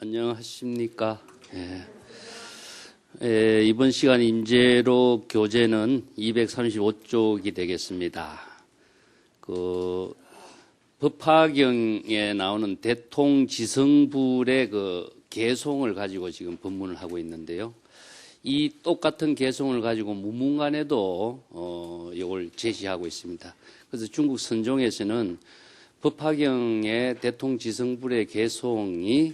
안녕하십니까. 이번 시간 임제로 교재는 235쪽이 되겠습니다. 법화경에 나오는 대통지성불의 개송을 가지고 지금 법문을 하고 있는데요. 이 똑같은 개송을 가지고 무문관에도 이걸 제시하고 있습니다. 그래서 중국 선종에서는 법화경의 대통지성불의 개송이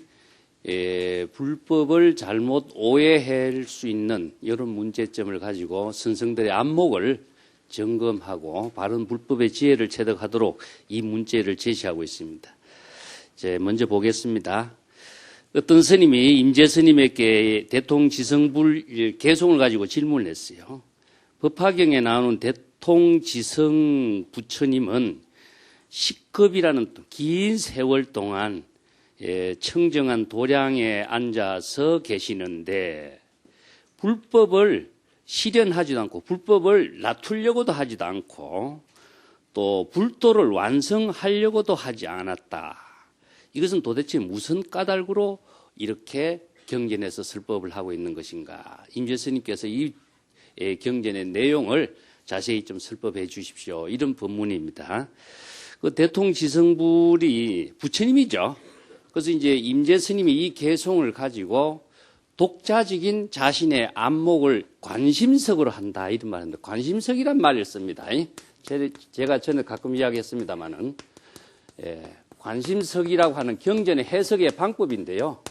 불법을 잘못 오해할 수 있는 이런 문제점을 가지고 선생들의 안목을 점검하고 바른 불법의 지혜를 체득하도록 이 문제를 제시하고 있습니다. 이제 먼저 보겠습니다. 어떤 스님이 임재 스님에게 대통지성불 개송을 가지고 질문을 했어요. 법화경에 나오는 대통지성 부처님은 식겁이라는 긴 세월 동안 청정한 도량에 앉아서 계시는데 불법을 실현하지도 않고 불법을 낮추려고도 하지도 않고 또 불도를 완성하려고도 하지 않았다. 이것은 도대체 무슨 까닭으로 이렇게 경전에서 설법을 하고 있는 것인가? 임재 스님께서 이 경전의 내용을 자세히 좀 설법해 주십시오. 이런 법문입니다. 대통지성불이 부처님이죠. 그래서 이제 임재 스님이 이 개송을 가지고 독자적인 자신의 안목을 관심석으로 한다 이런 말인데 관심석이란 말을 씁니다. 제가 전에 가끔 이야기했습니다만은 관심석이라고 하는 경전의 해석의 방법인데요.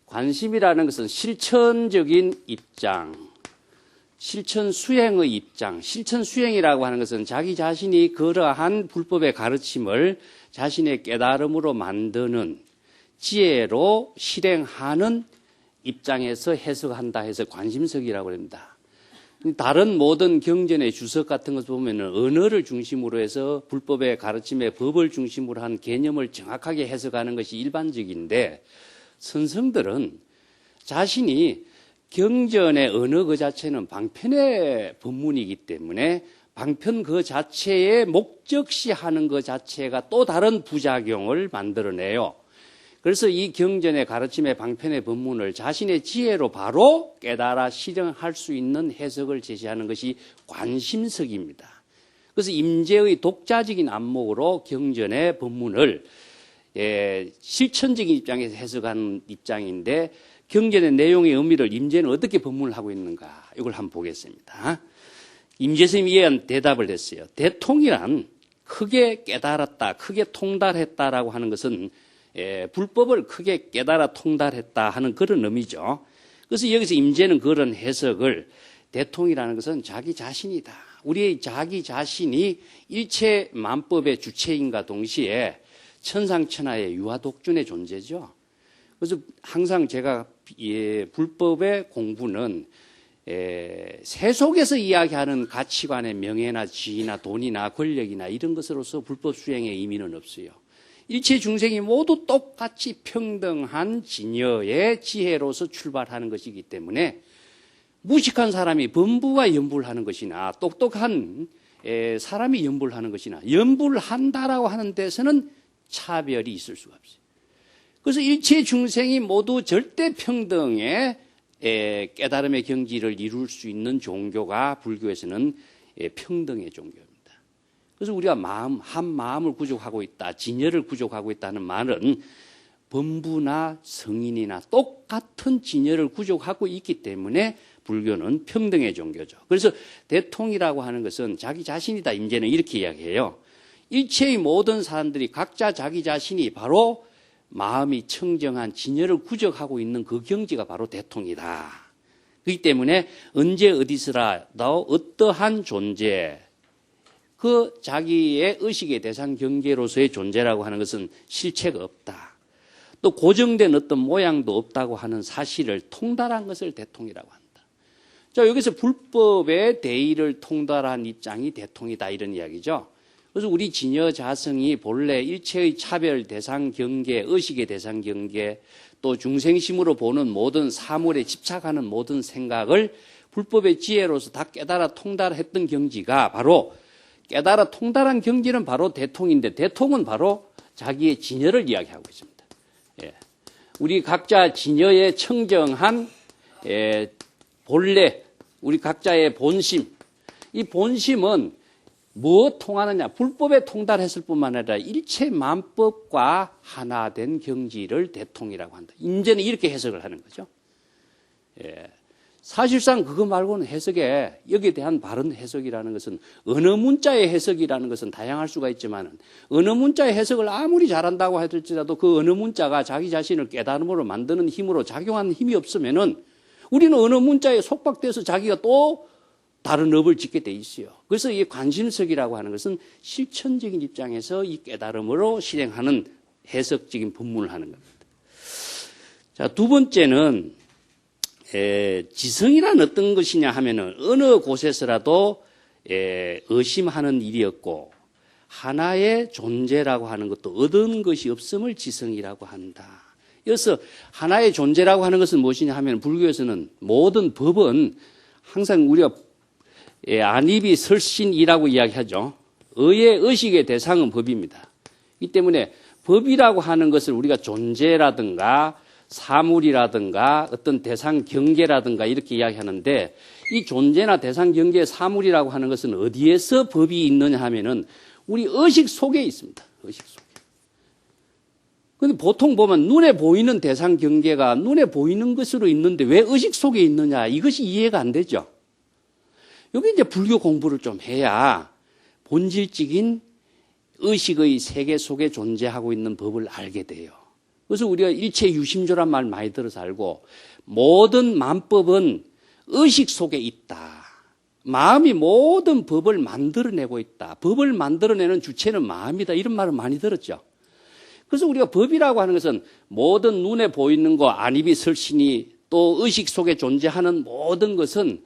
관심이라는 것은 실천적인 입장, 실천 수행의 입장, 실천 수행이라고 하는 것은 자기 자신이 그러한 불법의 가르침을 자신의 깨달음으로 만드는 지혜로 실행하는 입장에서 해석한다 해서 관심석이라고 합니다. 다른 모든 경전의 주석 같은 것 보면 언어를 중심으로 해서 불법의 가르침의 법을 중심으로 한 개념을 정확하게 해석하는 것이 일반적인데 선성들은 자신이 경전의 언어 그 자체는 방편의 법문이기 때문에 방편 그 자체에 목적시하는 그 자체가 또 다른 부작용을 만들어내요. 그래서 이 경전의 가르침의 방편의 법문을 자신의 지혜로 바로 깨달아 실행할 수 있는 해석을 제시하는 것이 관심석입니다. 그래서 임재의 독자적인 안목으로 경전의 법문을 실천적인 입장에서 해석하는 입장인데 경전의 내용의 의미를 임재는 어떻게 법문을 하고 있는가 이걸 한번 보겠습니다. 임재 스님이 이에 대답을 했어요. 대통이란 크게 깨달았다, 크게 통달했다라고 하는 것은 불법을 크게 깨달아 통달했다 하는 그런 의미죠. 그래서 여기서 임재는 그런 해석을 대통이라는 것은 자기 자신이다. 우리의 자기 자신이 일체 만법의 주체인과 동시에 천상천하의 유아독존의 존재죠. 그래서 항상 제가 불법의 공부는 세속에서 이야기하는 가치관의 명예나 지위나 돈이나 권력이나 이런 것으로서 불법 수행의 의미는 없어요. 일체 중생이 모두 똑같이 평등한 진여의 지혜로서 출발하는 것이기 때문에 무식한 사람이 범부가 연불을 하는 것이나 똑똑한 사람이 연불을 하는 것이나 연불을 한다라고 하는 데서는 차별이 있을 수가 없어요. 그래서 일체 중생이 모두 절대 평등의 깨달음의 경지를 이룰 수 있는 종교가 불교에서는 평등의 종교입니다. 그래서 우리가 한 마음을 구족하고 있다, 진여를 구족하고 있다는 말은 범부나 성인이나 똑같은 진여를 구족하고 있기 때문에 불교는 평등의 종교죠. 그래서 대통이라고 하는 것은 자기 자신이다. 임재는 이렇게 이야기해요. 일체의 모든 사람들이 각자 자기 자신이 바로 마음이 청정한 진여를 구족하고 있는 그 경지가 바로 대통이다. 그렇기 때문에 언제 어디서라도 어떠한 존재, 그 자기의 의식의 대상 경계로서의 존재라고 하는 것은 실체가 없다. 또 고정된 어떤 모양도 없다고 하는 사실을 통달한 것을 대통이라고 한다. 자, 여기서 불법의 대의를 통달한 입장이 대통이다 이런 이야기죠. 그래서 우리 진여 자성이 본래 일체의 차별 대상 경계, 의식의 대상 경계, 또 중생심으로 보는 모든 사물에 집착하는 모든 생각을 불법의 지혜로서 다 깨달아 통달했던 경지가 바로 깨달아 통달한 경지는 바로 대통인데 대통은 바로 자기의 진여를 이야기하고 있습니다. 우리 각자 진여에 청정한 본래, 우리 각자의 본심. 이 본심은 뭐 통하느냐? 불법에 통달했을 뿐만 아니라 일체 만법과 하나된 경지를 대통이라고 한다. 이제는 이렇게 해석을 하는 거죠. 사실상 그거 말고는 해석에 여기에 대한 바른 해석이라는 것은 어느 문자의 해석이라는 것은 다양할 수가 있지만 어느 문자의 해석을 아무리 잘한다고 할지라도 그 어느 문자가 자기 자신을 깨달음으로 만드는 힘으로 작용하는 힘이 없으면은 우리는 어느 문자에 속박돼서 자기가 또 다른 업을 짓게 돼 있어요. 그래서 이 관심석이라고 하는 것은 실천적인 입장에서 이 깨달음으로 실행하는 해석적인 법문을 하는 겁니다. 자, 두 번째는 지성이란 어떤 것이냐 하면은 어느 곳에서라도 의심하는 일이었고 하나의 존재라고 하는 것도 얻은 것이 없음을 지성이라고 한다. 여기서 하나의 존재라고 하는 것은 무엇이냐 하면 불교에서는 모든 법은 항상 우리가 안입이 설신이라고 이야기하죠. 의의 의식의 대상은 법입니다. 이 때문에 법이라고 하는 것을 우리가 존재라든가 사물이라든가 어떤 대상 경계라든가 이렇게 이야기하는데 이 존재나 대상 경계 사물이라고 하는 것은 어디에서 법이 있느냐 하면은 우리 의식 속에 있습니다. 의식 속에. 근데 보통 보면 눈에 보이는 대상 경계가 눈에 보이는 것으로 있는데 왜 의식 속에 있느냐 이것이 이해가 안 되죠. 여기 이제 불교 공부를 좀 해야 본질적인 의식의 세계 속에 존재하고 있는 법을 알게 돼요. 그래서 우리가 일체 유심조란 말 많이 들어서 알고 모든 만법은 의식 속에 있다. 마음이 모든 법을 만들어내고 있다. 법을 만들어내는 주체는 마음이다. 이런 말을 많이 들었죠. 그래서 우리가 법이라고 하는 것은 모든 눈에 보이는 거, 안입이 설신이 또 의식 속에 존재하는 모든 것은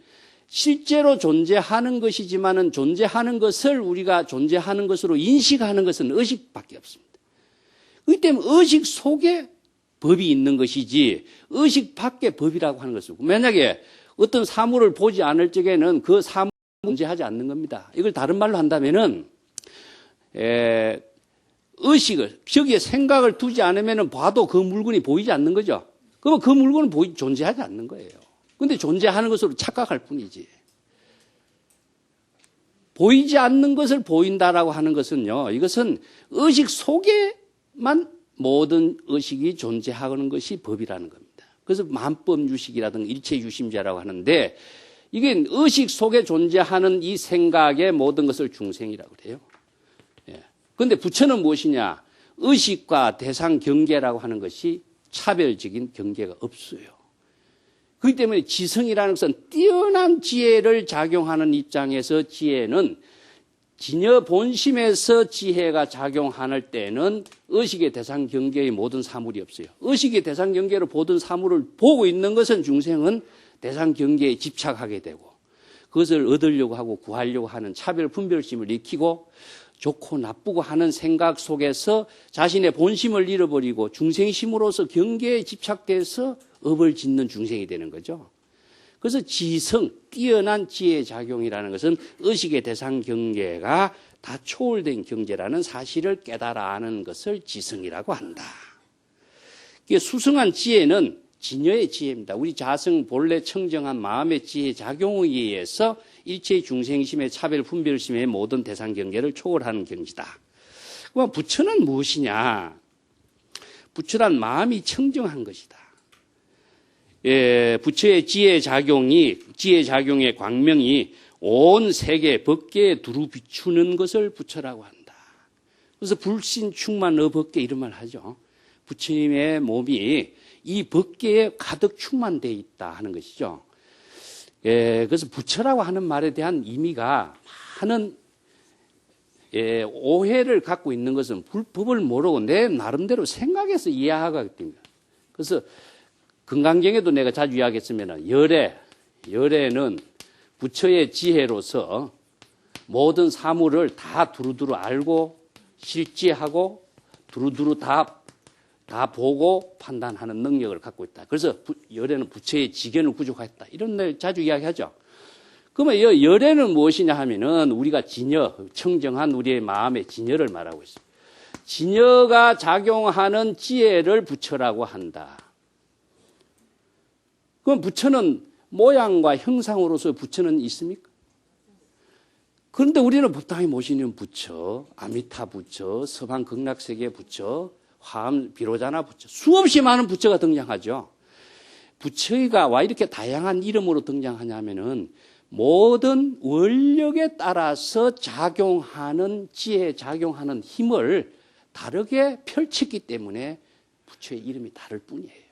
실제로 존재하는 것이지만은 존재하는 것을 우리가 존재하는 것으로 인식하는 것은 의식밖에 없습니다. 그렇기 때문에 의식 속에 법이 있는 것이지 의식 밖에 법이라고 하는 것이고 만약에 어떤 사물을 보지 않을 적에는 그 사물은 존재하지 않는 겁니다. 이걸 다른 말로 한다면은 의식을 저기에 생각을 두지 않으면은 봐도 그 물건이 보이지 않는 거죠. 그러면 그 물건은 존재하지 않는 거예요. 근데 존재하는 것으로 착각할 뿐이지. 보이지 않는 것을 보인다라고 하는 것은요, 이것은 의식 속에만 모든 의식이 존재하는 것이 법이라는 겁니다. 그래서 만법유식이라든가 일체유심자라고 하는데, 이게 의식 속에 존재하는 이 생각의 모든 것을 중생이라고 그래요. 그런데 부처는 무엇이냐? 의식과 대상 경계라고 하는 것이 차별적인 경계가 없어요. 그렇기 때문에 지성이라는 것은 뛰어난 지혜를 작용하는 입장에서 지혜는 진여 본심에서 지혜가 작용할 때는 의식의 대상 경계의 모든 사물이 없어요. 의식의 대상 경계로 모든 사물을 보고 있는 것은 중생은 대상 경계에 집착하게 되고 그것을 얻으려고 하고 구하려고 하는 차별 분별심을 익히고 좋고 나쁘고 하는 생각 속에서 자신의 본심을 잃어버리고 중생심으로서 경계에 집착돼서 업을 짓는 중생이 되는 거죠. 그래서 지성, 뛰어난 지혜의 작용이라는 것은 의식의 대상 경계가 다 초월된 경제라는 사실을 깨달아 아는 것을 지성이라고 한다. 수승한 지혜는 진여의 지혜입니다. 우리 자성 본래 청정한 마음의 지혜 작용에 의해서 일체의 중생심의 차별 분별심의 모든 대상 경계를 초월하는 경지다. 그럼 부처는 무엇이냐? 부처란 마음이 청정한 것이다. 부처의 지혜 작용의 광명이 온 세계 법계에 두루 비추는 것을 부처라고 한다. 그래서 불신 충만 어법계 이런 말 하죠. 부처님의 몸이 이 법계에 가득 충만되어 있다 하는 것이죠. 그래서 부처라고 하는 말에 대한 의미가 많은 오해를 갖고 있는 것은 불법을 모르고 내 나름대로 생각해서 이해하기 때문에. 그래서 금강경에도 내가 자주 이야기했으면 열애는 부처의 지혜로서 모든 사물을 다 두루두루 알고 실지하고 두루두루 다 보고 판단하는 능력을 갖고 있다. 그래서 열애는 부처의 지견을 구족했다. 이런 날 자주 이야기하죠. 그러면 이 열애는 무엇이냐 하면은 우리가 진여, 청정한 우리의 마음의 진여를 말하고 있습니다. 진여가 작용하는 지혜를 부처라고 한다. 그럼 부처는 모양과 형상으로서 부처는 있습니까? 그런데 우리는 법당에 모시는 부처, 아미타 부처, 서방 극락세계 부처, 화엄 비로자나 부처, 수없이 많은 부처가 등장하죠. 부처가 왜 이렇게 다양한 이름으로 등장하냐면은 모든 원력에 따라서 작용하는 지혜, 작용하는 힘을 다르게 펼쳤기 때문에 부처의 이름이 다를 뿐이에요.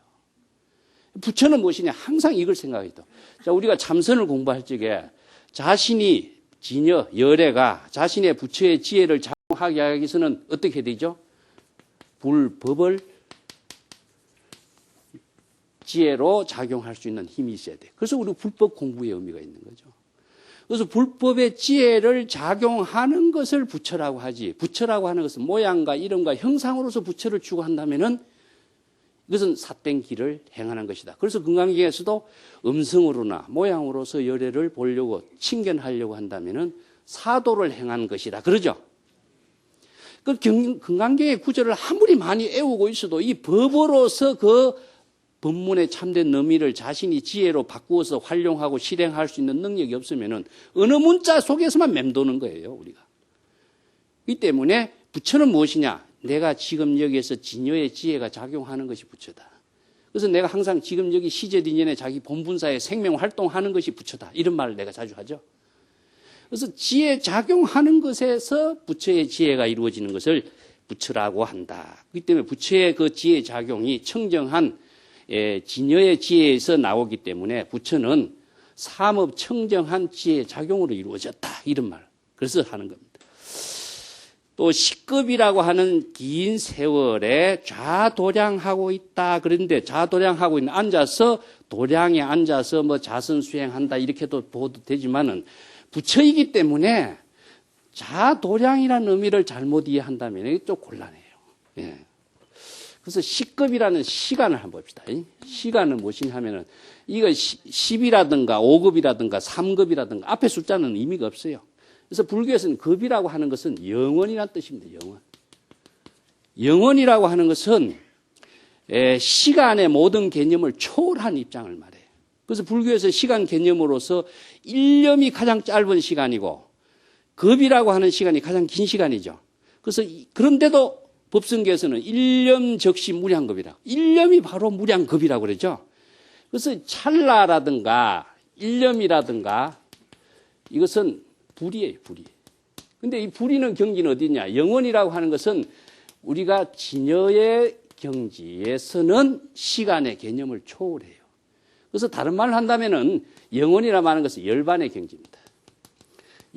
부처는 무엇이냐? 항상 이걸 생각했다. 자, 우리가 참선을 공부할 적에 자신이 진여, 열애가 자신의 부처의 지혜를 작용하게 하기 위해서는 어떻게 되죠? 불법을 지혜로 작용할 수 있는 힘이 있어야 돼. 그래서 우리 불법 공부의 의미가 있는 거죠. 그래서 불법의 지혜를 작용하는 것을 부처라고 하지. 부처라고 하는 것은 모양과 이름과 형상으로서 부처를 추구한다면은 이것은 삿된 길을 행하는 것이다. 그래서 금강경에서도 음성으로나 모양으로서 열애를 보려고 친견하려고 한다면은 사도를 행한 것이다. 그러죠? 그 금강경의 구절을 아무리 많이 애우고 있어도 이 법으로서 그 법문의 참된 의미를 자신이 지혜로 바꾸어서 활용하고 실행할 수 있는 능력이 없으면은 어느 문자 속에서만 맴도는 거예요, 우리가. 이 때문에 부처는 무엇이냐? 내가 지금 여기에서 진여의 지혜가 작용하는 것이 부처다. 그래서 내가 항상 지금 여기 시제딘연에 자기 본분사에 생명 활동하는 것이 부처다. 이런 말을 내가 자주 하죠. 그래서 지혜 작용하는 것에서 부처의 지혜가 이루어지는 것을 부처라고 한다. 그렇기 때문에 부처의 그 지혜 작용이 청정한 진여의 지혜에서 나오기 때문에 부처는 삼업 청정한 지혜 작용으로 이루어졌다. 이런 말. 그래서 하는 겁니다. 또 식급이라고 하는 긴 세월에 좌도량하고 있다. 그런데 좌도량하고 있는 앉아서 도량에 앉아서 뭐 자선 수행한다 이렇게도 보도 되지만은 부처이기 때문에 좌도량이라는 의미를 잘못 이해한다면 이게 좀 곤란해요. 예. 그래서 식급이라는 시간을 한번 봅시다. 시간은 무엇이냐 하면은 이거 10이라든가 5급이라든가 3급이라든가 앞에 숫자는 의미가 없어요. 그래서 불교에서는 급이라고 하는 것은 영원이라는 뜻입니다. 영원. 영원이라고 하는 것은 시간의 모든 개념을 초월한 입장을 말해요. 그래서 불교에서 시간 개념으로서 1년이 가장 짧은 시간이고 급이라고 하는 시간이 가장 긴 시간이죠. 그래서 그런데도 법성계에서는 1년 적시 무량급이라고. 1년이 바로 무량급이라고 그러죠. 그래서 찰나라든가 1년이라든가 이것은 불이에요, 불이. 근데 이 불이는 경지는 어디냐? 영원이라고 하는 것은 우리가 진여의 경지에서는 시간의 개념을 초월해요. 그래서 다른 말을 한다면은 영원이라고 하는 것은 열반의 경지입니다.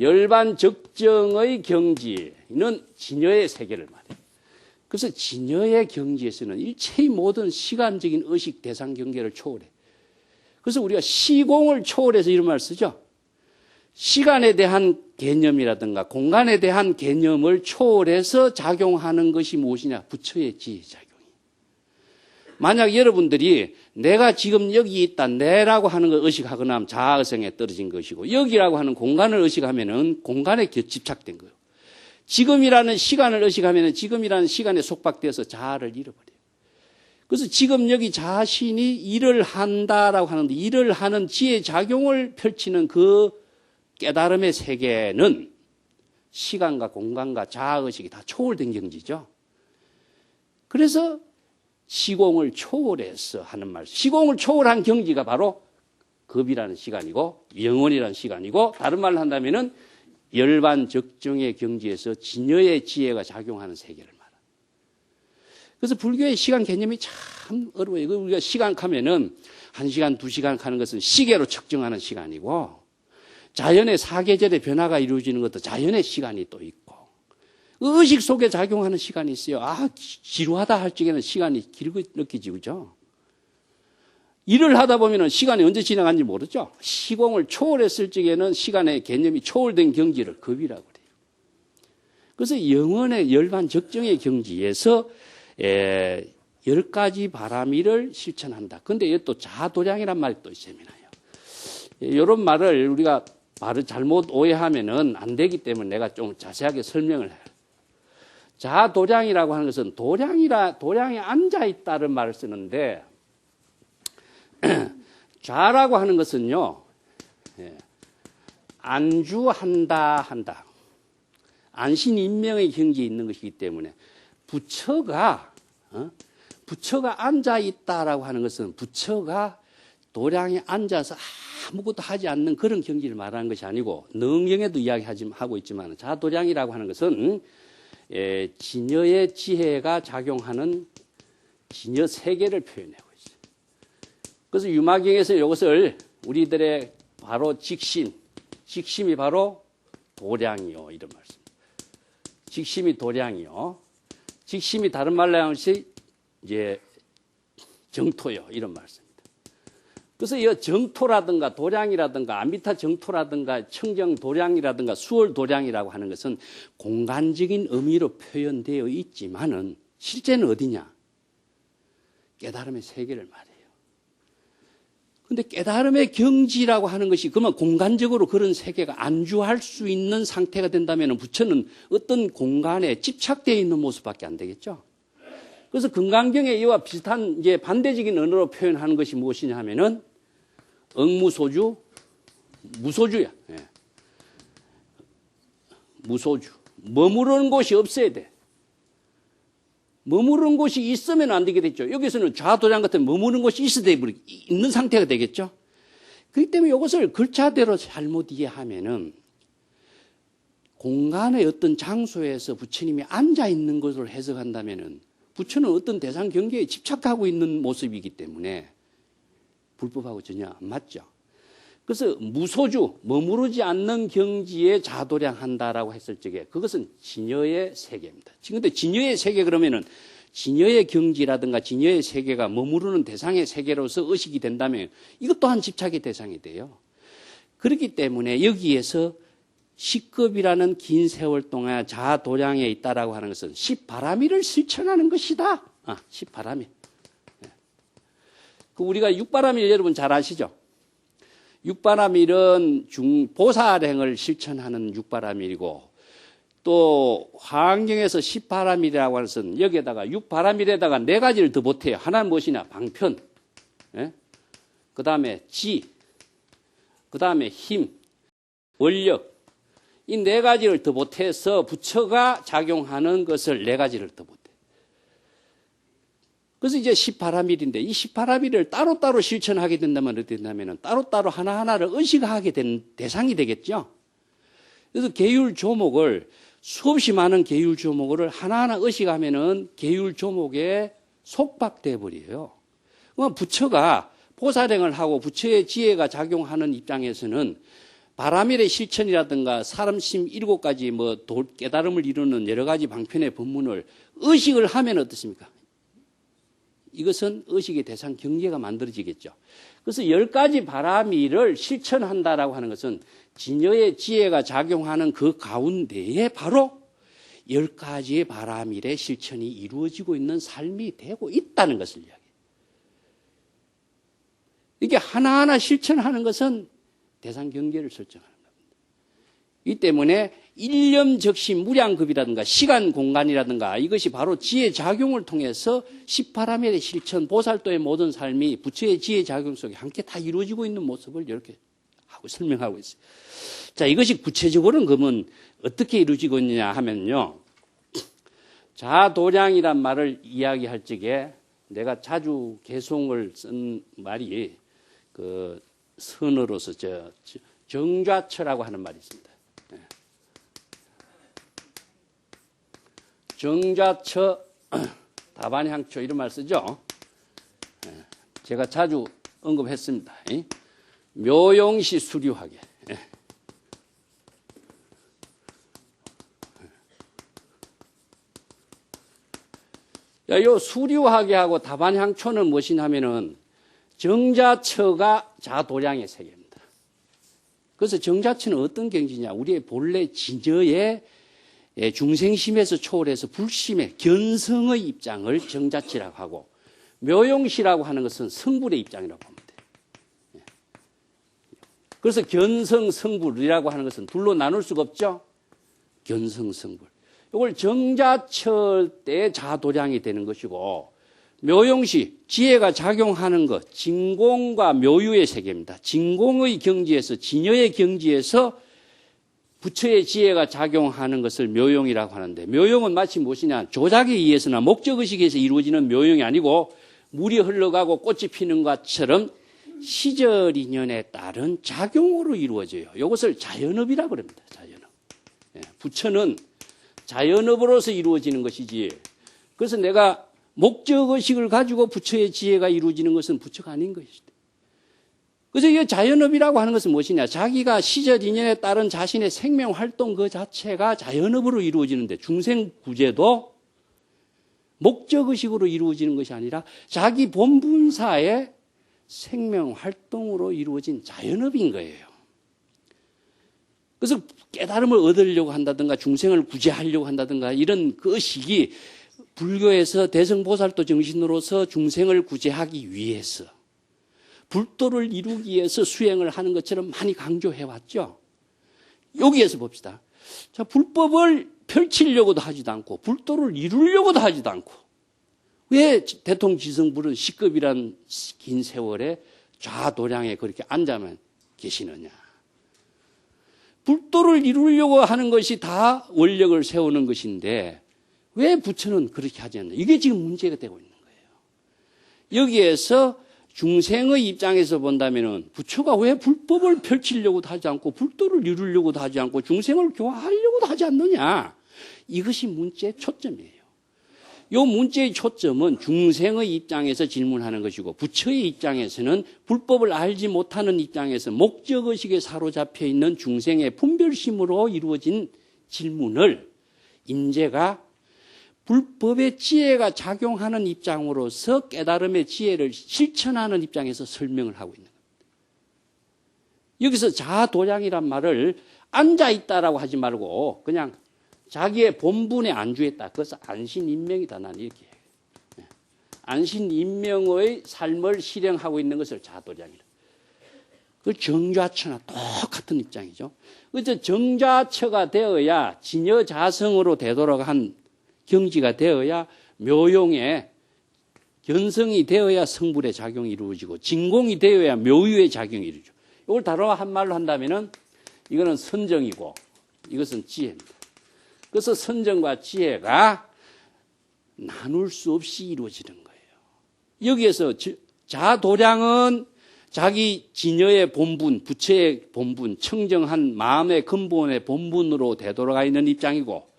열반 적정의 경지는 진여의 세계를 말해요. 그래서 진여의 경지에서는 일체의 모든 시간적인 의식 대상 경계를 초월해. 그래서 우리가 시공을 초월해서 이런 말을 쓰죠. 시간에 대한 개념이라든가 공간에 대한 개념을 초월해서 작용하는 것이 무엇이냐? 부처의 지혜 작용이. 만약 여러분들이 내가 지금 여기 있다, 내라고 하는 걸 의식하거나 하면 자아성에 떨어진 것이고 여기라고 하는 공간을 의식하면은 공간에 집착된 거예요. 지금이라는 시간을 의식하면은 지금이라는 시간에 속박되어서 자아를 잃어버려요. 그래서 지금 여기 자신이 일을 한다라고 하는데 일을 하는 지혜 작용을 펼치는 그 깨달음의 세계는 시간과 공간과 자아의식이 다 초월된 경지죠. 그래서 시공을 초월해서 하는 말. 시공을 초월한 경지가 바로 급이라는 시간이고 영원이라는 시간이고 다른 말로 한다면은 열반 적정의 경지에서 진여의 지혜가 작용하는 세계를 말합니다. 그래서 불교의 시간 개념이 참 어려워요. 우리가 시간 하면은 1시간, 2시간 하는 것은 시계로 측정하는 시간이고 자연의 사계절의 변화가 이루어지는 것도 자연의 시간이 또 있고 의식 속에 작용하는 시간이 있어요. 아, 지루하다 할 적에는 시간이 길고 느껴지죠. 일을 하다 보면 시간이 언제 지나간지 모르죠. 시공을 초월했을 적에는 시간의 개념이 초월된 경지를 급이라고 그래요. 그래서 영원의 열반 적정의 경지에서 10가지 바라미를 실천한다. 그런데 이게 또 자도량이란 말이 또 있어요. 이런 말을 우리가 말을 잘못 오해하면은 안 되기 때문에 내가 좀 자세하게 설명을 해요. 자도량이라고 하는 것은 도량에 앉아 있다는 말을 쓰는데 좌라고 하는 것은요, 안주한다, 한다. 안신인명의 경지에 있는 것이기 때문에 부처가 앉아 있다라고 하는 것은 부처가 도량에 앉아서 아무것도 하지 않는 그런 경지를 말하는 것이 아니고, 능경에도 이야기하고 있지만 자도량이라고 하는 것은 진여의 지혜가 작용하는 진여 세계를 표현하고 있어요. 그래서 유마경에서 이것을 우리들의 바로 직심이 바로 도량이요, 이런 말씀. 직심이 도량이요. 직심이 다른 말로 하면 이제 정토요, 이런 말씀입니다. 그래서 이 정토라든가 도량이라든가 아미타 정토라든가 청정 도량이라든가 수월 도량이라고 하는 것은 공간적인 의미로 표현되어 있지만은 실제는 어디냐? 깨달음의 세계를 말해요. 근데 깨달음의 경지라고 하는 것이 그러면 공간적으로 그런 세계가 안주할 수 있는 상태가 된다면 부처는 어떤 공간에 집착되어 있는 모습밖에 안 되겠죠. 그래서 금강경에 이와 비슷한 이제 반대적인 언어로 표현하는 것이 무엇이냐 하면은 억무소주, 무소주야. 무소주. 머무르는 곳이 없어야 돼. 머무르는 곳이 있으면 안 되게 됐죠. 여기서는 좌도량 같은 머무르는 곳이 있는 상태가 되겠죠. 그렇기 때문에 이것을 글자대로 잘못 이해하면은 공간의 어떤 장소에서 부처님이 앉아 있는 것으로 해석한다면은 부처는 어떤 대상 경계에 집착하고 있는 모습이기 때문에 불법하고 전혀 안 맞죠. 그래서 무소주, 머무르지 않는 경지에 자도량한다라고 했을 적에 그것은 진여의 세계입니다. 근데 진여의 세계 그러면은 진여의 경지라든가 진여의 세계가 머무르는 대상의 세계로서 의식이 된다면 이것 또한 집착의 대상이 돼요. 그렇기 때문에 여기에서 식겁이라는 긴 세월 동안 자도량에 있다라고 하는 것은 십바라미를 실천하는 것이다. 십바라미. 우리가 육바라밀 여러분 잘 아시죠? 육바라밀은 보살행을 실천하는 육바라밀이고, 또 화엄경에서 십바라밀이라고 하는 것은 여기에다가 육바라밀에다가 네 가지를 더 보태요. 하나는 무엇이냐? 방편, 그 다음에 지, 그 다음에 힘, 원력, 이 네 가지를 더 보태서 부처가 작용하는 것을 네 가지를 더 보태. 그래서 이제 십바라밀인데 이 십바라밀을 따로따로 실천하게 된다면 어떻게 된다면 따로따로 하나하나를 의식하게 된 대상이 되겠죠. 그래서 계율 조목을 수없이 많은 계율 조목을 하나하나 의식하면은 계율 조목에 속박돼 버려요. 그럼 부처가 보살행을 하고 부처의 지혜가 작용하는 입장에서는 바라밀의 실천이라든가 사람심 7가지 깨달음을 이루는 여러 가지 방편의 법문을 의식을 하면 어떻습니까? 이것은 의식의 대상 경계가 만들어지겠죠. 그래서 10가지 바라밀을 실천한다라고 하는 것은 진여의 지혜가 작용하는 그 가운데에 바로 10가지의 바라밀의 실천이 이루어지고 있는 삶이 되고 있다는 것을 이야기해요. 이게 하나하나 실천하는 것은 대상 경계를 설정하는 겁니다. 이 때문에 일념적시 무량급이라든가 시간 공간이라든가 이것이 바로 지혜 작용을 통해서 십바라밀의 실천, 보살도의 모든 삶이 부처의 지혜 작용 속에 함께 다 이루어지고 있는 모습을 이렇게 하고 설명하고 있어요. 자, 이것이 구체적으로는 그러면 어떻게 이루어지고 있느냐 하면요. 자도량이란 말을 이야기할 적에 내가 자주 개송을 쓴 말이 그 선어로서 정좌처라고 하는 말이 있습니다. 정좌처, 다반향초 이런 말 쓰죠. 제가 자주 언급했습니다. 묘용시 수류하게. 요 수류하게 하고 다반향초는 무엇이냐면은 정자처가 자도량의 세계입니다. 그래서 정자처는 어떤 경지냐? 우리의 본래 진여의 중생심에서 초월해서 불심의 견성의 입장을 정자치라고 하고, 묘용시라고 하는 것은 성불의 입장이라고 보면 돼요. 그래서 견성, 성불이라고 하는 것은 둘로 나눌 수가 없죠. 견성, 성불. 이걸 정자처 때 자도량이 되는 것이고, 묘용시 지혜가 작용하는 것, 진공과 묘유의 세계입니다. 진공의 경지에서, 진여의 경지에서 부처의 지혜가 작용하는 것을 묘용이라고 하는데, 묘용은 마치 무엇이냐, 조작에 의해서나 목적의식에서 이루어지는 묘용이 아니고 물이 흘러가고 꽃이 피는 것처럼 시절 인연에 따른 작용으로 이루어져요. 이것을 자연업이라고 합니다. 자연업. 부처는 자연업으로서 이루어지는 것이지, 그래서 내가 목적의식을 가지고 부처의 지혜가 이루어지는 것은 부처가 아닌 것이다. 그래서 이 자연업이라고 하는 것은 무엇이냐, 자기가 시절 인연에 따른 자신의 생명활동 그 자체가 자연업으로 이루어지는데, 중생구제도 목적의식으로 이루어지는 것이 아니라 자기 본분사의 생명활동으로 이루어진 자연업인 거예요. 그래서 깨달음을 얻으려고 한다든가 중생을 구제하려고 한다든가 이런 그 식이 불교에서 대성보살도 정신으로서 중생을 구제하기 위해서 불도를 이루기 위해서 수행을 하는 것처럼 많이 강조해 왔죠. 여기에서 봅시다. 자, 불법을 펼치려고도 하지도 않고 불도를 이루려고도 하지도 않고 왜 대통지성불은 시급이란 긴 세월에 좌도량에 그렇게 앉아만 계시느냐. 불도를 이루려고 하는 것이 다 원력을 세우는 것인데 왜 부처는 그렇게 하지 않나. 이게 지금 문제가 되고 있는 거예요. 여기에서 중생의 입장에서 본다면 부처가 왜 불법을 펼치려고도 하지 않고 불도를 이루려고도 하지 않고 중생을 교화하려고도 하지 않느냐. 이것이 문제의 초점이에요. 이 문제의 초점은 중생의 입장에서 질문하는 것이고 부처의 입장에서는 불법을 알지 못하는 입장에서 목적의식에 사로잡혀 있는 중생의 분별심으로 이루어진 질문을 인제가 불법의 지혜가 작용하는 입장으로서 깨달음의 지혜를 실천하는 입장에서 설명을 하고 있는 겁니다. 여기서 자도량이란 말을 앉아있다라고 하지 말고 그냥 자기의 본분에 안주했다. 그것은 안신인명이다. 나는 이렇게 해요. 안신인명의 삶을 실행하고 있는 것을 자도량이라. 그 정좌처나 똑같은 입장이죠. 그래서 정좌처가 되어야 진여자성으로 되돌아간 경지가 되어야 묘용의 견성이 되어야 성불의 작용이 이루어지고 진공이 되어야 묘유의 작용이 이루어지죠. 이걸 다뤄 한 말로 한다면은 이거는 선정이고 이것은 지혜입니다. 그래서 선정과 지혜가 나눌 수 없이 이루어지는 거예요. 여기에서 자도량은 자기 진여의 본분, 부처의 본분, 청정한 마음의 근본의 본분으로 되돌아가 있는 입장이고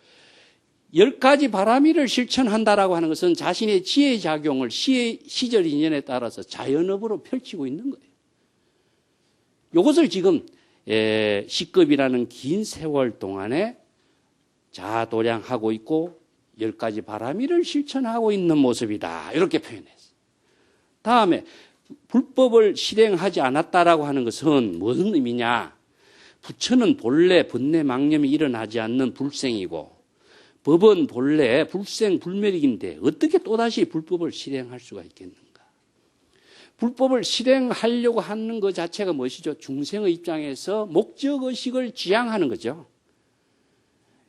10가지 바라미를 실천한다라고 하는 것은 자신의 지혜의 작용을 시절 인연에 따라서 자연업으로 펼치고 있는 거예요. 이것을 지금 시급이라는 긴 세월 동안에 자도량하고 있고 10가지 바라미를 실천하고 있는 모습이다. 이렇게 표현했어요. 다음에 불법을 실행하지 않았다라고 하는 것은 무슨 의미냐. 부처는 본래 번뇌 망념이 일어나지 않는 불생이고 법은 본래 불생불멸익인데 어떻게 또다시 불법을 실행할 수가 있겠는가. 불법을 실행하려고 하는 것 자체가 무엇이죠? 중생의 입장에서 목적의식을 지향하는 거죠.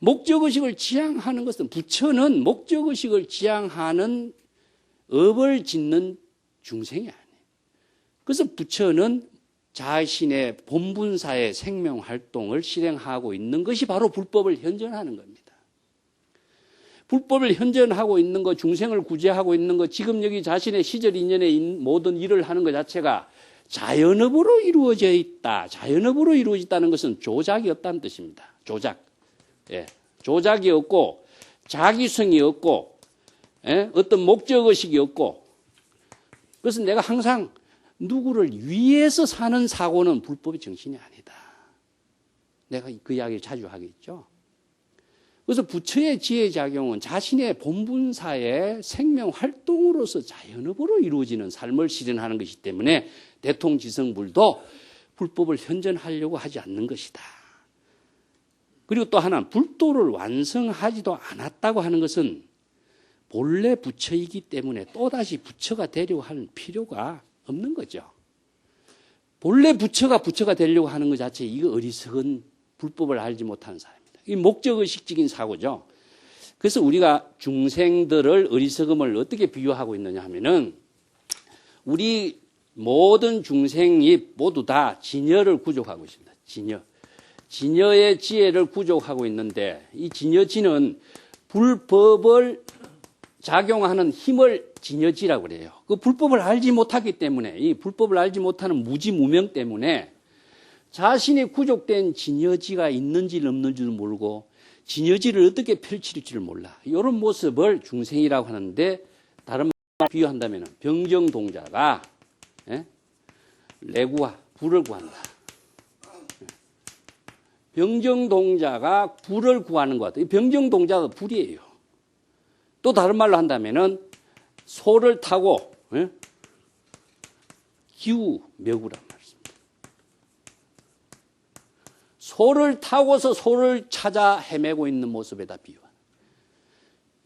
목적의식을 지향하는 것은 부처는 목적의식을 지향하는 업을 짓는 중생이 아니에요. 그래서 부처는 자신의 본분사의 생명활동을 실행하고 있는 것이 바로 불법을 현전하는 겁니다. 불법을 현전하고 있는 것, 중생을 구제하고 있는 것, 지금 여기 자신의 시절 인연의 모든 일을 하는 것 자체가 자연업으로 이루어져 있다. 자연업으로 이루어졌다는 것은 조작이 없다는 뜻입니다. 조작. 조작이 없고 자기성이 없고 어떤 목적의식이 없고 그래서 내가 항상 누구를 위해서 사는 사고는 불법의 정신이 아니다. 내가 그 이야기를 자주 하겠죠. 그래서 부처의 지혜작용은 자신의 본분사의 생명활동으로서 자연업으로 이루어지는 삶을 실현하는 것이기 때문에 대통지성불도 불법을 현전하려고 하지 않는 것이다. 그리고 또 하나 불도를 완성하지도 않았다고 하는 것은 본래 부처이기 때문에 또다시 부처가 되려고 하는 필요가 없는 거죠. 본래 부처가 되려고 하는 것 자체 이거 어리석은 불법을 알지 못하는 사람입니다. 이 목적의식적인 사고죠. 그래서 우리가 중생들을 어리석음을 어떻게 비유하고 있느냐 하면은 우리 모든 중생이 모두 다 진여를 구족하고 있습니다. 진여. 진여의 지혜를 구족하고 있는데 이 진여지는 불법을 작용하는 힘을 진여지라고 그래요. 그 불법을 알지 못하기 때문에 이 불법을 알지 못하는 무지무명 때문에 자신이 구족된 진여지가 있는지를 없는지를 모르고 진여지를 어떻게 펼칠지를 몰라. 이런 모습을 중생이라고 하는데 다른 말로 비유한다면 병정동자가 레구와 불을 구한다. 병정동자가 불을 구하는 것 같아요. 병정동자도 불이에요. 또 다른 말로 한다면은 소를 타고 기우묘구란 말입니다. 소를 타고서 소를 찾아 헤매고 있는 모습에다 비유한.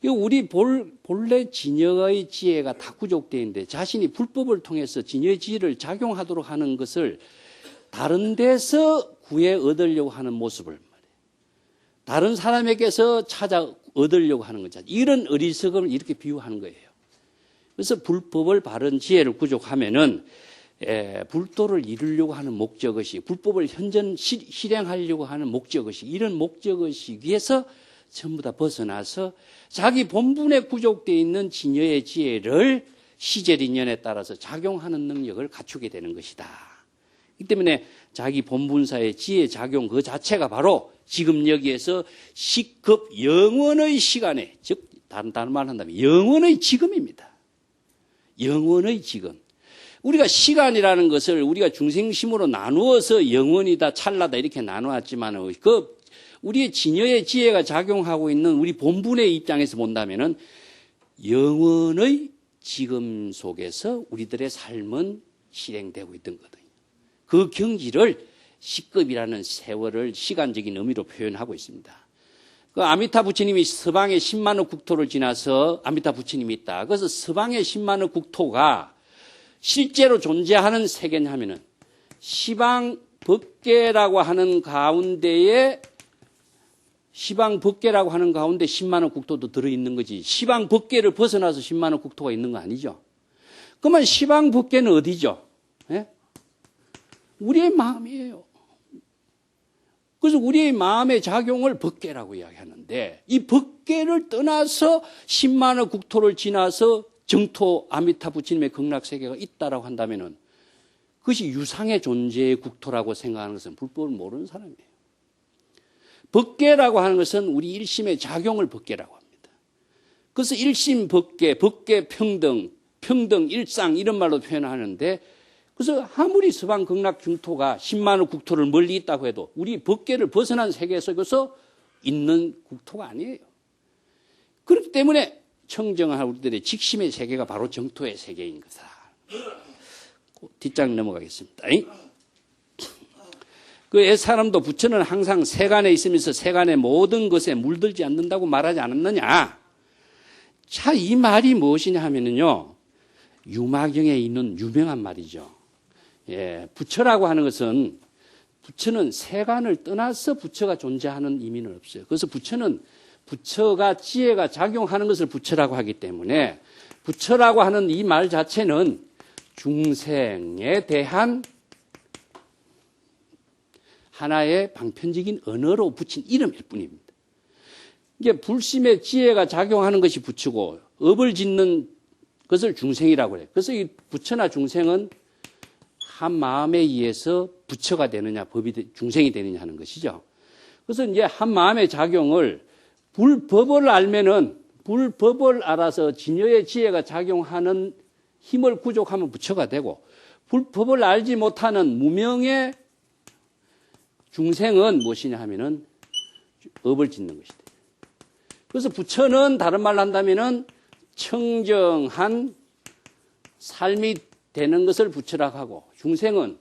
우리 본래 진여의 지혜가 다 구족되어 있는데 자신이 불법을 통해서 진여의 지혜를 작용하도록 하는 것을 다른 데서 구해 얻으려고 하는 모습을 말해요. 다른 사람에게서 찾아 얻으려고 하는 거죠. 이런 어리석음을 이렇게 비유하는 거예요. 그래서 불법을 바른 지혜를 구족하면은 불도를 이루려고 하는 목적의식, 불법을 현전 실행하려고 하는 목적의식, 이런 목적의식 위에서 전부 다 벗어나서 자기 본분에 구족되어 있는 진여의 지혜를 시제인연에 따라서 작용하는 능력을 갖추게 되는 것이다. 이 때문에 자기 본분사의 지혜 작용 그 자체가 바로 지금 여기에서 시급 영원의 시간에, 즉 다른 말 한다면 영원의 지금입니다. 영원의 지금. 우리가 시간이라는 것을 우리가 중생심으로 나누어서 영원이다, 찰나다 이렇게 나누었지만 우리의 진여의 지혜가 작용하고 있는 우리 본분의 입장에서 본다면은 영원의 지금 속에서 우리들의 삶은 실행되고 있던 거거든요. 그 경지를 시급이라는 세월을 시간적인 의미로 표현하고 있습니다. 그 아미타 부처님이 서방의 10만억 국토를 지나서 아미타 부처님이 있다. 그래서 서방의 10만억 국토가 실제로 존재하는 세계냐 하면은 시방 법계라고 하는 가운데에 시방 법계라고 하는 가운데 10만억 국토도 들어있는 거지. 시방 법계를 벗어나서 10만억 국토가 있는 거 아니죠. 그러면 시방 법계는 어디죠? 예? 우리의 마음이에요. 그래서 우리의 마음의 작용을 법계라고 이야기하는데 이 법계를 떠나서 10만억 국토를 지나서 정토 아미타 부처님의 극락세계가 있다라고 한다면은 그것이 유상의 존재의 국토라고 생각하는 것은 불법을 모르는 사람이에요. 법계라고 하는 것은 우리 일심의 작용을 법계라고 합니다. 그래서 일심 법계, 법계 평등, 평등 일상 이런 말로 표현하는데 그래서 아무리 서방 극락 중토가 10만억 국토를 멀리 있다고 해도 우리 법계를 벗어난 세계 속에서 있는 국토가 아니에요. 그렇기 때문에 청정한 우리들의 직심의 세계가 바로 정토의 세계인 거다. 뒷장 넘어가겠습니다. 그 옛사람도 부처는 항상 세간에 있으면서 세간의 모든 것에 물들지 않는다고 말하지 않았느냐. 자, 이 말이 무엇이냐 하면은요, 유마경에 있는 유명한 말이죠. 예, 부처라고 하는 것은 부처는 세간을 떠나서 부처가 존재하는 의미는 없어요. 그래서 부처는 부처가 지혜가 작용하는 것을 부처라고 하기 때문에 부처라고 하는 이 말 자체는 중생에 대한 하나의 방편적인 언어로 붙인 이름일 뿐입니다. 이게 불심의 지혜가 작용하는 것이 부처고 업을 짓는 것을 중생이라고 해요. 그래서 이 부처나 중생은 한 마음에 의해서 부처가 되느냐, 중생이 되느냐 하는 것이죠. 그래서 이제 한 마음의 작용을 불법을 알면은 불법을 알아서 진여의 지혜가 작용하는 힘을 구족하면 부처가 되고 불법을 알지 못하는 무명의 중생은 무엇이냐 하면은 업을 짓는 것이다. 그래서 부처는 다른 말로 한다면은 청정한 삶이 되는 것을 부처라고 하고 중생은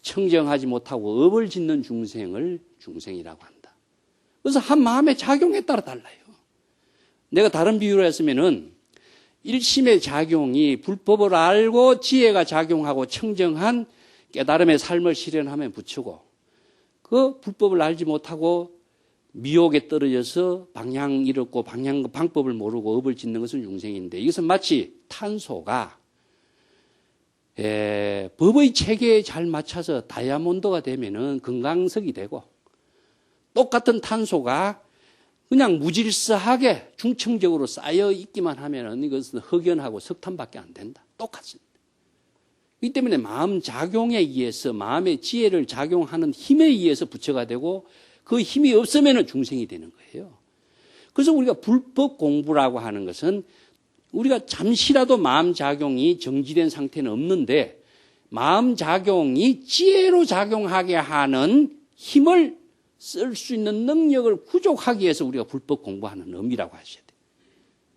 청정하지 못하고 업을 짓는 중생을 중생이라고 한다. 그래서 한 마음의 작용에 따라 달라요. 내가 다른 비유를 했으면은 일심의 작용이 불법을 알고 지혜가 작용하고 청정한 깨달음의 삶을 실현하면 부처고 그 불법을 알지 못하고 미혹에 떨어져서 방향 잃었고 방법을 모르고 업을 짓는 것은 중생인데, 이것은 마치 탄소가 법의 체계에 잘 맞춰서 다이아몬드가 되면은 금강석이 되고, 똑같은 탄소가 그냥 무질서하게 중층적으로 쌓여 있기만 하면은 이것은 흑연하고 석탄밖에 안 된다. 똑같습니다. 이 때문에 마음 작용에 의해서, 마음의 지혜를 작용하는 힘에 의해서 부처가 되고, 그 힘이 없으면 중생이 되는 거예요. 그래서 우리가 불법 공부라고 하는 것은 우리가 잠시라도 마음 작용이 정지된 상태는 없는데, 마음 작용이 지혜로 작용하게 하는 힘을 쓸 수 있는 능력을 구족하기 위해서 우리가 불법 공부하는 의미라고 하셔야 돼요.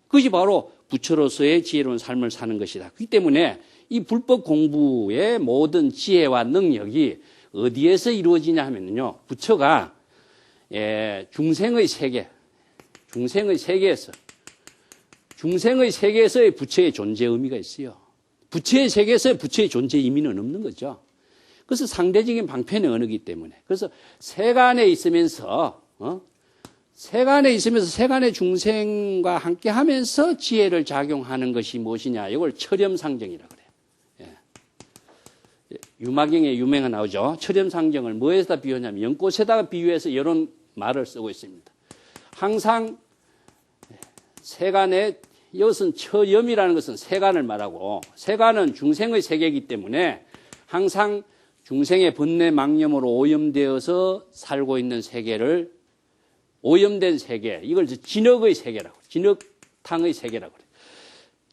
그것이 바로 부처로서의 지혜로운 삶을 사는 것이다. 그렇기 때문에 이 불법 공부의 모든 지혜와 능력이 어디에서 이루어지냐 하면요, 부처가 중생의 세계에서의 부처의 존재 의미가 있어요. 부처의 세계에서의 부처의 존재 의미는 없는 거죠. 그래서 상대적인 방편의 언어이기 때문에. 그래서 세간에 있으면서 세간의 중생과 함께 하면서 지혜를 작용하는 것이 무엇이냐. 이걸 철염상정이라고 그래요. 유마경에 유명한 나오죠. 철염상정을 뭐에다 비유하냐면 연꽃에다가 비유해서 이런 말을 쓰고 있습니다. 항상 세간에, 이것은 처염이라는 것은 세간을 말하고, 세간은 중생의 세계이기 때문에 항상 중생의 번뇌 망념으로 오염되어서 살고 있는 세계를, 오염된 세계, 이걸 진흙의 세계라고, 진흙탕의 세계라고 그래요.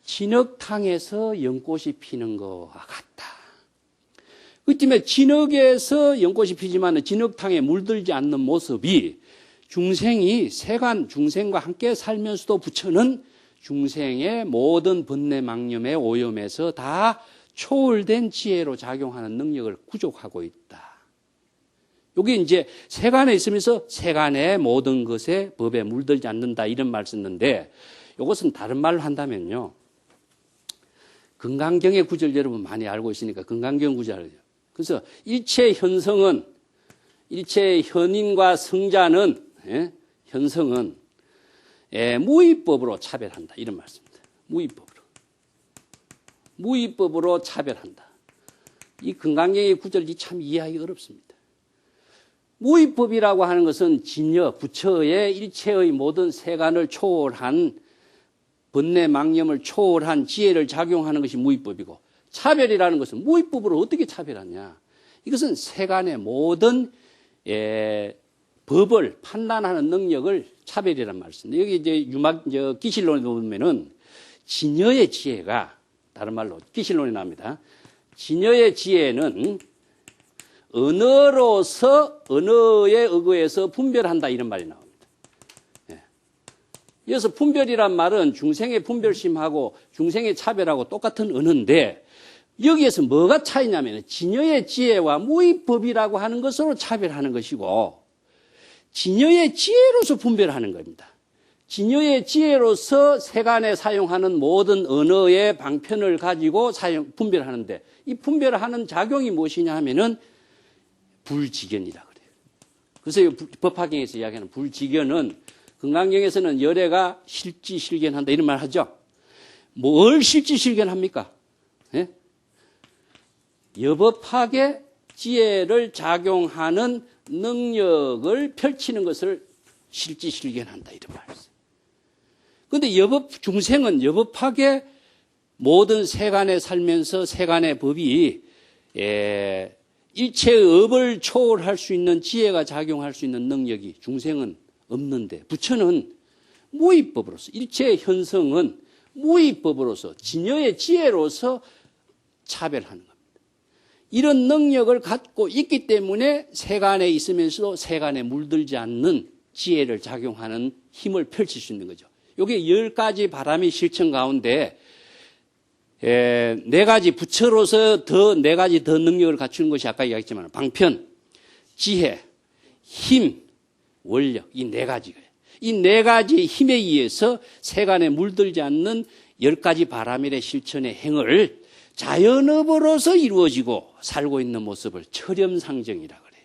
진흙탕에서 연꽃이 피는 것과 같다. 그 때문에 진흙에서 연꽃이 피지만 진흙탕에 물들지 않는 모습이, 중생이 세간 중생과 함께 살면서도 부처는 중생의 모든 번뇌 망념의 오염에서 다 초월된 지혜로 작용하는 능력을 구족하고 있다. 이게 이제 세간에 있으면서 세간의 모든 것에 법에 물들지 않는다, 이런 말 썼는데, 이것은 다른 말로 한다면요, 금강경의 구절 여러분 많이 알고 있으니까 금강경 구절 알죠. 그래서 일체 현성은, 일체 현인과 성자는, 현성은 무위법으로 차별한다, 이런 말씀입니다. 무위법으로 차별한다. 이 금강경의 구절이 참 이해하기 어렵습니다. 무위법이라고 하는 것은 진여, 부처의 일체의 모든 세간을 초월한, 번뇌 망념을 초월한 지혜를 작용하는 것이 무위법이고, 차별이라는 것은 무위법으로 어떻게 차별하냐. 이것은 세간의 모든 법을 판단하는 능력을 차별이란 말씀입니다. 여기 이제 기실론에 보면은 진여의 지혜가, 다른 말로 기실론이 나옵니다. 진여의 지혜는 언어로서, 언어에 의거해서 분별한다, 이런 말이 나옵니다. 이어서 분별이란 말은 중생의 분별심하고 중생의 차별하고 똑같은 언어인데, 여기에서 뭐가 차이냐면 진여의 지혜와 무위법이라고 하는 것으로 차별하는 것이고, 진여의 지혜로서 분별하는 겁니다. 진여의 지혜로서 세간에 사용하는 모든 언어의 방편을 가지고 분별하는데, 이 분별하는 작용이 무엇이냐 하면은 불직견이라 그래요. 그래서 법화경에서 이야기하는 불직견은, 금강경에서는 열애가 실지실견한다, 이런 말 하죠. 뭘 실지실견합니까? 예? 여법학의 지혜를 작용하는 능력을 펼치는 것을 실지실견한다, 이런 말이에요. 그런데 중생은 여법학의 모든 세간에 살면서 세간의 법이 일체의 업을 초월할 수 있는 지혜가 작용할 수 있는 능력이 중생은 없는데, 부처는 무위법으로서, 일체의 현성은 무위법으로서 진여의 지혜로서 차별하는 겁니다. 이런 능력을 갖고 있기 때문에 세간에 있으면서도 세간에 물들지 않는 지혜를 작용하는 힘을 펼칠 수 있는 거죠. 이게 10가지 바람의 실천 가운데 4가지 부처로서 더 4가지 더 능력을 갖추는 것이 아까 이야기했지만 방편, 지혜, 힘, 원력, 이 4가지예요. 이 4가지 힘에 의해서 세간에 물들지 않는 10가지 바람일의 실천의 행을 자연업으로서 이루어지고 살고 있는 모습을 철염상정이라고 그래요.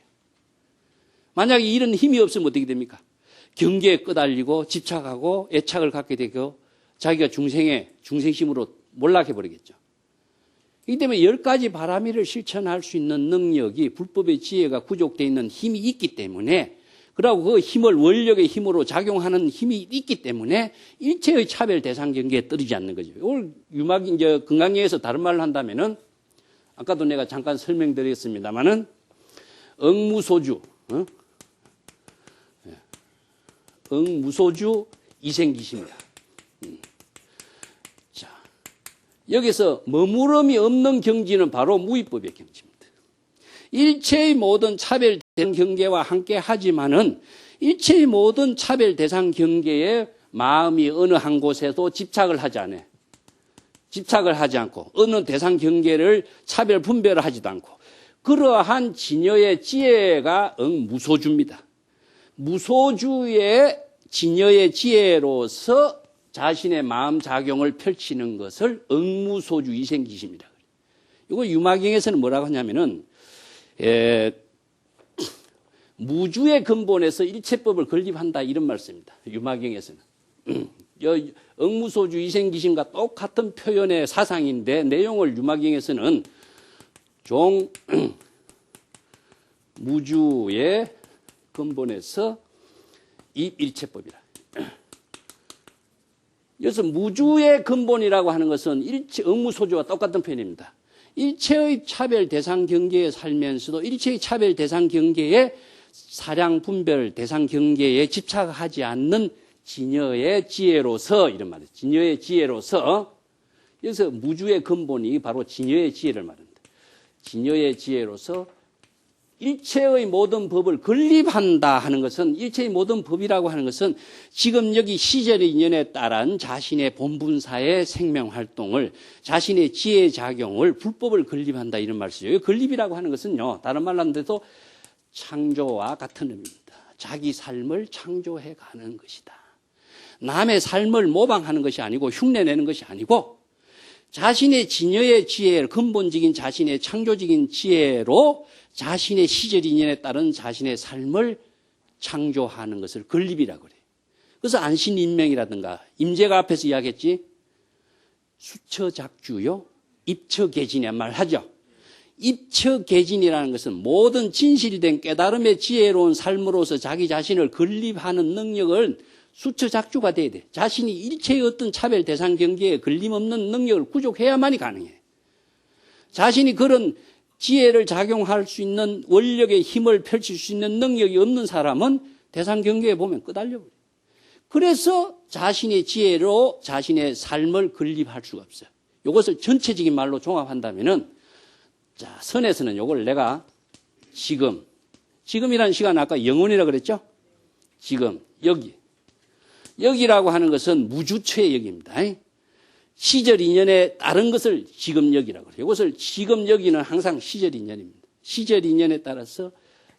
만약에 이런 힘이 없으면 어떻게 됩니까? 경계에 끄달리고 집착하고 애착을 갖게 되고 자기가 중생심으로 몰락해버리겠죠. 이 때문에 10가지 바라미를 실천할 수 있는 능력이 불법의 지혜가 구족되어 있는 힘이 있기 때문에, 그리고 그 힘을 원력의 힘으로 작용하는 힘이 있기 때문에 일체의 차별 대상 경계에 떨어지지 않는 거죠. 오늘 금강경에서 다른 말을 한다면은, 아까도 내가 잠깐 설명드렸습니다만은, 응무소주, 응무소주 이생기십니다. 자, 여기서 머무름이 없는 경지는 바로 무위법의 경지입니다. 일체의 모든 차별 대상 경계와 함께 하지만은 일체의 모든 차별 대상 경계에 마음이 어느 한 곳에도 집착을 하지 않아요. 집착을 하지 않고 어느 대상 경계를 차별 분별을 하지도 않고, 그러한 진여의 지혜가 무소주입니다. 무소주의 진여의 지혜로서 자신의 마음 작용을 펼치는 것을 응무소주 이생기십니다. 이거 유마경에서는 뭐라고 하냐면은, 무주의 근본에서 일체법을 건립한다, 이런 말씀입니다. 유마경에서는. 응무소주 이생기심과 똑같은 표현의 사상인데, 내용을 유마경에서는 무주의 근본에서 일체법이라. 그래서 무주의 근본이라고 하는 것은 응무소주와 똑같은 표현입니다. 일체의 차별 대상 경계에 살면서도 일체의 차별 대상 경계에 사량 분별 대상 경계에 집착하지 않는 진여의 지혜로서, 이런 말이에요. 진여의 지혜로서. 그래서 무주의 근본이 바로 진여의 지혜를 말합니다. 진여의 지혜로서 일체의 모든 법을 건립한다 하는 것은, 일체의 모든 법이라고 하는 것은 지금 여기 시절의 인연에 따른 자신의 본분사의 생명활동을, 자신의 지혜작용을, 불법을 건립한다, 이런 말씀이에요. 건립이라고 하는 것은요, 다른 말로 하는데도 창조와 같은 의미입니다. 자기 삶을 창조해 가는 것이다. 남의 삶을 모방하는 것이 아니고 흉내내는 것이 아니고 자신의 진여의 지혜, 근본적인 자신의 창조적인 지혜로 자신의 시절 인연에 따른 자신의 삶을 창조하는 것을 건립이라고 그래요. 그래서 안신인명이라든가 임재가 앞에서 이야기했지, 수처작주요 입처계진이란 말 하죠. 입처계진이라는 것은 모든 진실된 깨달음의 지혜로운 삶으로서 자기 자신을 건립하는 능력을 수처작주가 돼야 돼. 자신이 일체의 어떤 차별 대상 경계에 걸림없는 능력을 구족해야만이 가능해. 자신이 그런 지혜를 작용할 수 있는 원력의 힘을 펼칠 수 있는 능력이 없는 사람은 대상 경계에 보면 끄달려버려요. 그래서 자신의 지혜로 자신의 삶을 건립할 수가 없어요. 이것을 전체적인 말로 종합한다면은, 자, 선에서는 이걸 내가 지금이라는 시간 아까 영혼이라고 그랬죠? 지금, 여기라고 하는 것은 무주처의 여기입니다. 시절 인연에 다른 것을 지금 여기라고 그래요. 이것을 지금 여기는 항상 시절 인연입니다. 시절 인연에 따라서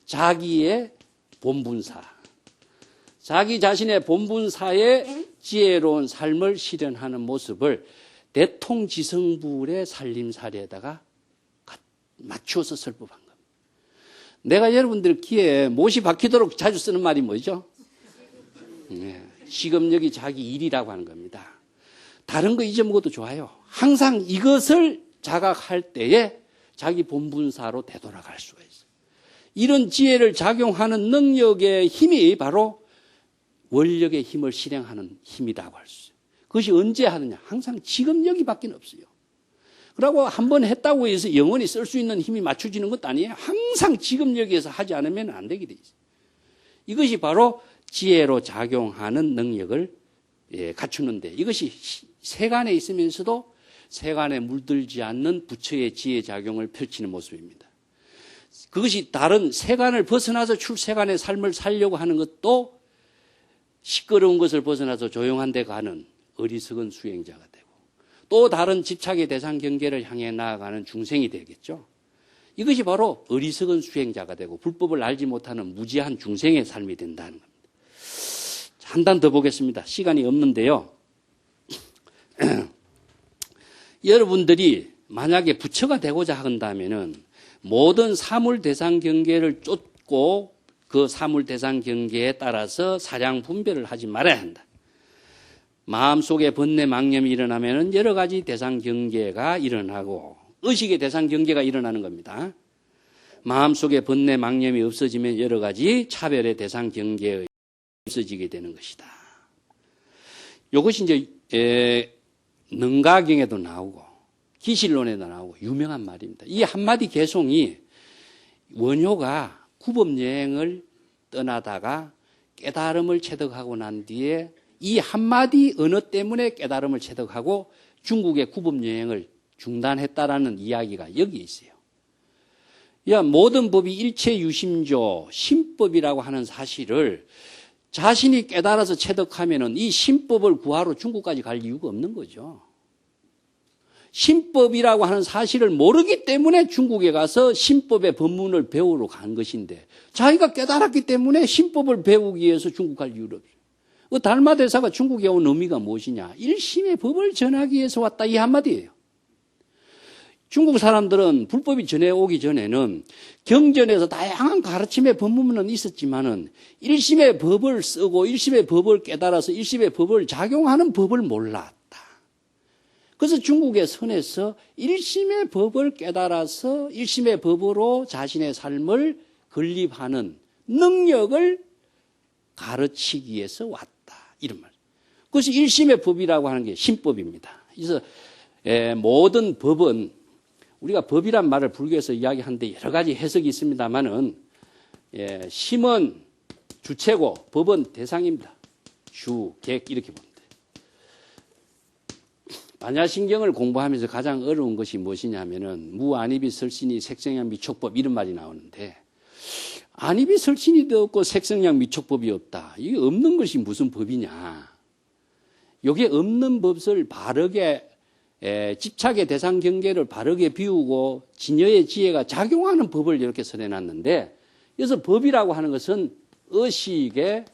자기의 본분사, 자기 자신의 본분사의 지혜로운 삶을 실현하는 모습을 대통지성불의 살림살이에다가 맞추어서 설법한 겁니다. 내가 여러분들 귀에 못이 박히도록 자주 쓰는 말이 뭐죠? 지금 여기 자기 일이라고 하는 겁니다. 다른 거 잊어먹어도 좋아요. 항상 이것을 자각할 때에 자기 본분사로 되돌아갈 수가 있어요. 이런 지혜를 작용하는 능력의 힘이 바로 원력의 힘을 실행하는 힘이라고 할 수 있어요. 그것이 언제 하느냐? 항상 지금 여기밖에 없어요. 그러고 한번 했다고 해서 영원히 쓸 수 있는 힘이 맞춰지는 것도 아니에요. 항상 지금 여기에서 하지 않으면 안 되게 돼 있어요. 이것이 바로 지혜로 작용하는 능력을 갖추는데, 이것이 세간에 있으면서도 세간에 물들지 않는 부처의 지혜작용을 펼치는 모습입니다. 그것이 다른 세간을 벗어나서 출세간의 삶을 살려고 하는 것도 시끄러운 것을 벗어나서 조용한 데 가는 어리석은 수행자가 되고, 또 다른 집착의 대상 경계를 향해 나아가는 중생이 되겠죠. 이것이 바로 어리석은 수행자가 되고 불법을 알지 못하는 무지한 중생의 삶이 된다는 겁니다. 한 단 더 보겠습니다. 시간이 없는데요. 여러분들이 만약에 부처가 되고자 한다면은 모든 사물 대상 경계를 쫓고 그 사물 대상 경계에 따라서 사량 분별을 하지 말아야 한다. 마음속에 번뇌 망념이 일어나면 여러 가지 대상 경계가 일어나고 의식의 대상 경계가 일어나는 겁니다. 마음속에 번뇌 망념이 없어지면 여러 가지 차별의 대상 경계가 없어지게 되는 것이다. 이것이 이제 능가경에도 나오고 기실론에도 나오고 유명한 말입니다. 이 한마디 개송이 원효가 구법여행을 떠나다가 깨달음을 체득하고 난 뒤에 이 한마디 언어 때문에 깨달음을 체득하고 중국의 구법여행을 중단했다라는 이야기가 여기 있어요. 모든 법이 일체유심조 신법이라고 하는 사실을 자신이 깨달아서 체득하면은 이 신법을 구하러 중국까지 갈 이유가 없는 거죠. 신법이라고 하는 사실을 모르기 때문에 중국에 가서 신법의 법문을 배우러 간 것인데 자기가 깨달았기 때문에 신법을 배우기 위해서 중국 갈 이유가 없어요. 그 달마 대사가 중국에 온 의미가 무엇이냐? 일심의 법을 전하기 위해서 왔다 이 한마디예요. 중국 사람들은 불법이 전해 오기 전에는 경전에서 다양한 가르침의 법문은 있었지만은 일심의 법을 쓰고 일심의 법을 깨달아서 일심의 법을 작용하는 법을 몰랐다. 그래서 중국의 선에서 일심의 법을 깨달아서 일심의 법으로 자신의 삶을 건립하는 능력을 가르치기 위해서 왔다. 이런 말. 그래서 일심의 법이라고 하는 게 신법입니다. 그래서 모든 법은 우리가 법이란 말을 불교에서 이야기하는데 여러 가지 해석이 있습니다만은 심은 주체고 법은 대상입니다. 주, 객 이렇게 봅니다. 반야신경을 공부하면서 가장 어려운 것이 무엇이냐면은 무안입이 설신이 색성양 미촉법 이런 말이 나오는데 안입이 설신이도 없고 색성양 미촉법이 없다. 이게 없는 것이 무슨 법이냐. 이게 없는 법을 바르게 집착의 대상 경계를 바르게 비우고 진여의 지혜가 작용하는 법을 이렇게 설해놨는데 그래서 법이라고 하는 것은 의식의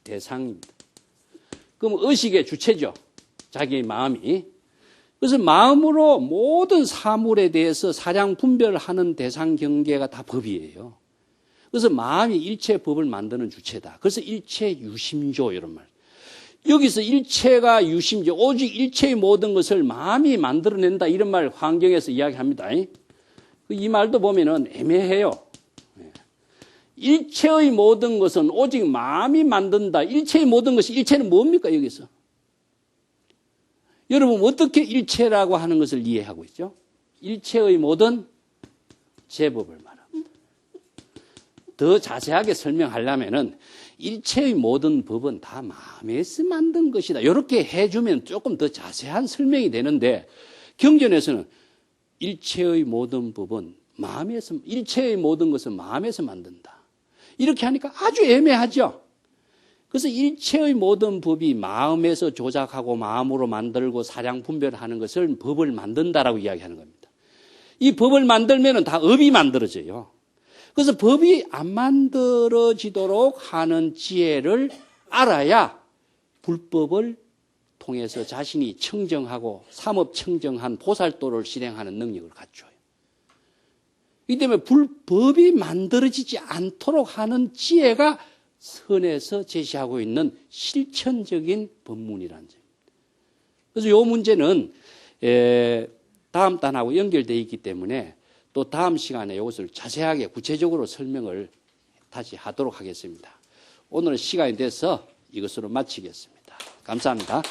대상입니다. 그럼 의식의 주체죠. 자기의 마음이. 그래서 마음으로 모든 사물에 대해서 사량 분별하는 대상 경계가 다 법이에요. 그래서 마음이 일체 법을 만드는 주체다. 그래서 일체 유심조 이런 말. 여기서 일체가 유심조, 오직 일체의 모든 것을 마음이 만들어낸다 이런 말 환경에서 이야기합니다. 이 말도 보면은 애매해요. 일체의 모든 것은 오직 마음이 만든다. 일체의 모든 것이 일체는 뭡니까 여기서? 여러분 어떻게 일체라고 하는 것을 이해하고 있죠? 일체의 모든 제법을 말합니다. 더 자세하게 설명하려면은 일체의 모든 법은 다 마음에서 만든 것이다. 이렇게 해주면 조금 더 자세한 설명이 되는데 경전에서는 일체의 모든 법은 마음에서, 일체의 모든 것은 마음에서 만든다. 이렇게 하니까 아주 애매하죠. 그래서 일체의 모든 법이 마음에서 조작하고 마음으로 만들고 사량 분별하는 것을 법을 만든다라고 이야기하는 겁니다. 이 법을 만들면은 다 업이 만들어져요. 그래서 법이 안 만들어지도록 하는 지혜를 알아야 불법을 통해서 자신이 청정하고 삼업 청정한 보살도를 실행하는 능력을 갖춰요. 이 때문에 불법이 만들어지지 않도록 하는 지혜가 선에서 제시하고 있는 실천적인 법문이라는 점입니다. 그래서 이 문제는 다음 단하고 연결되어 있기 때문에 또 다음 시간에 이것을 자세하게 구체적으로 설명을 다시 하도록 하겠습니다. 오늘은 시간이 돼서 이것으로 마치겠습니다. 감사합니다.